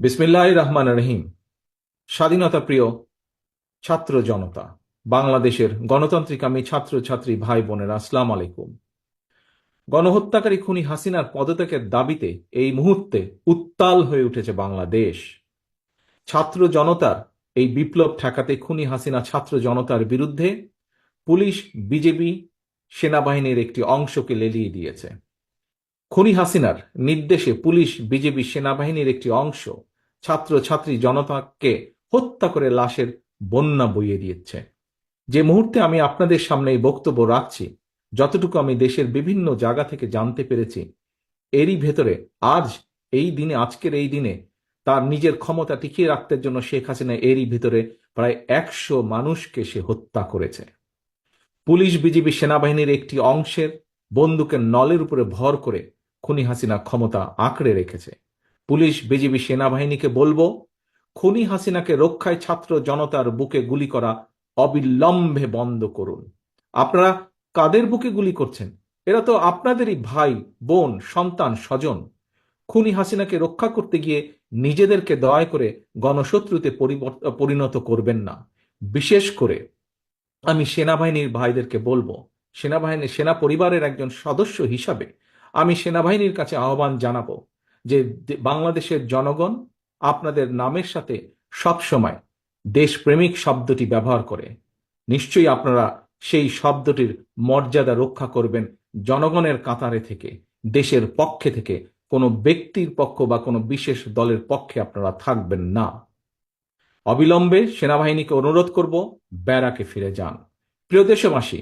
বিসমিল্লাহির রহমানির রহিম। স্বাধীনতা প্রিয় ছাত্র জনতা, বাংলাদেশের গণতান্ত্রিক আমি ছাত্রছাত্রী ভাই বোনেরা, আসসালামু আলাইকুম। গণহত্যাকারী খুনি হাসিনার পদত্যাগের দাবিতে এই মুহূর্তে উত্তাল হয়ে উঠেছে বাংলাদেশ। ছাত্র জনতার এই বিপ্লব ঠেকাতে খুনি হাসিনা ছাত্র জনতার বিরুদ্ধে পুলিশ, বিজেপি, সেনাবাহিনীর একটি অংশকে লেলিয়ে দিয়েছে। খুনি হাসিনার নির্দেশে পুলিশ, বিজেপি, সেনাবাহিনীর একটি অংশ ছাত্রছাত্রী জনতাকে হত্যা করে লাশের বন্যা বইয়ে দিচ্ছে। যে মুহূর্তে আমি আপনাদের সামনে এই বক্তব্য রাখছি, যতটুকু আমি দেশের বিভিন্ন জায়গা থেকে জানতে পেরেছি, এরই ভেতরে আজকের এই দিনে তার নিজের ক্ষমতা টিকিয়ে রাখতে জন্য শেখ হাসিনা এরই ভিতরে প্রায় 100 মানুষকে সে হত্যা করেছে। পুলিশ, বিজিবি, সেনাবাহিনীর একটি অংশের বন্দুকের নলের উপরে ভর করে খুনি হাসিনা ক্ষমতা আঁকড়ে রেখেছে। পুলিশ, বিজিবি, সেনাবাহিনীকে বলবো, খুনি হাসিনাকে রক্ষায় ছাত্র জনতার বুকে গুলি করা অবিলম্বে বন্ধ করুন। আপনারা কাদের বুকে গুলি করছেন? এরা তো আপনাদেরই ভাই, বোন, সন্তান, স্বজন। খুনি হাসিনাকে রক্ষা করতে গিয়ে নিজেদেরকে দয়া করে গণশত্রুতে পরিণত করবেন না। বিশেষ করে আমি সেনাবাহিনীর ভাইদেরকে বলবো, সেনা পরিবারের একজন সদস্য হিসাবে আমি সেনাবাহিনীর কাছে আহ্বান জানাবো যে বাংলাদেশের জনগণ আপনাদের নামের সাথে সবসময় দেশপ্রেমিক শব্দটি ব্যবহার করে। নিশ্চয়ই আপনারা সেই শব্দটির মর্যাদা রক্ষা করবেন। জনগণের কাতারে থেকে, দেশের পক্ষে থেকে, কোনো ব্যক্তির পক্ষ বা কোনো বিশেষ দলের পক্ষে আপনারা থাকবেন না। অবিলম্বে সেনাবাহিনীকে অনুরোধ করব, ব্যারাকে ফিরে যান। প্রিয় দেশবাসী,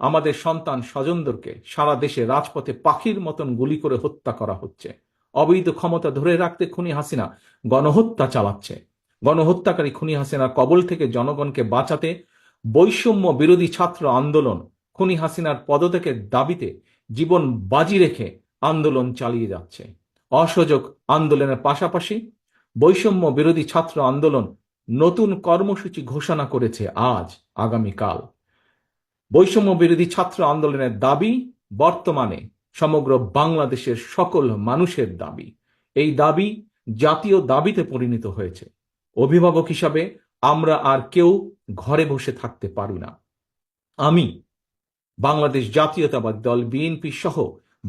আমাদের সন্তান স্বজনদেরকে সারা দেশে রাজপথে পাখির মতন গুলি করে হত্যা করা হচ্ছে। অবৈধ ক্ষমতা ধরে রাখতে খুনি হাসিনা গণহত্যা চালাচ্ছে। গণহত্যাকারী খুনি হাসিনার কবল থেকে জনগণকে বাঁচাতে বৈষম্য বিরোধী ছাত্র আন্দোলন খুনি হাসিনার পদত্যাগের দাবিতে জীবন বাজি রেখে আন্দোলন চালিয়ে যাচ্ছে। অসহযোগ আন্দোলনের পাশাপাশি বৈষম্য বিরোধী ছাত্র আন্দোলন নতুন কর্মসূচি ঘোষণা করেছে আগামীকাল। বৈষম্য বিরোধী ছাত্র আন্দোলনের দাবি বর্তমানে সমগ্র বাংলাদেশের সকল মানুষের দাবি। এই দাবি জাতীয় দাবিতে পরিণত হয়েছে। অভিভাবক হিসাবে আমরা আর কেউ ঘরে বসে থাকতে পারি না। আমি বাংলাদেশ জাতীয়তাবাদী দল বিএনপি সহ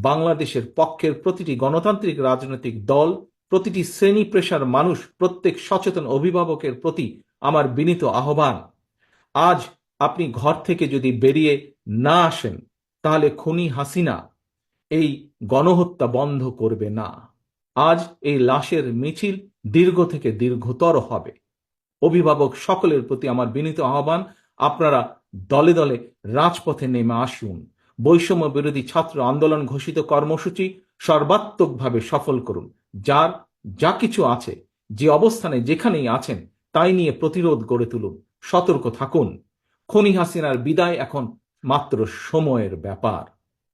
বাংলাদেশের পক্ষের প্রতিটি গণতান্ত্রিক রাজনৈতিক দল, প্রতিটি শ্রেণী পেশার মানুষ, প্রত্যেক সচেতন অভিভাবকের প্রতি আমার বিনীত আহ্বান, আজ আপনি ঘর থেকে যদি বেরিয়ে না আসেন, তাহলে খুনি হাসিনা এই গণহত্যা বন্ধ করবে না। আজ এই লাশের মিছিল দীর্ঘ থেকে দীর্ঘতর হবে। অভিভাবক সকলের প্রতি আমার বিনীত আহ্বান, আপনারা দলে দলে রাজপথে নেমে আসুন। বৈষম্য বিরোধী ছাত্র আন্দোলন ঘোষিত কর্মসূচি সর্বাত্মকভাবে সফল করুন। যার যা কিছু আছে, যে অবস্থানে যেখানেই আছেন, তাই নিয়ে প্রতিরোধ গড়ে তুলুন। সতর্ক থাকুন। খুনি হাসিনার বিদায় এখন মাত্র সময়ের ব্যাপার।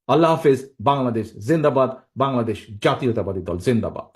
আল্লাহ হাফেজ। বাংলাদেশ জিন্দাবাদ। বাংলাদেশ জাতীয়তাবাদী দল জিন্দাবাদ।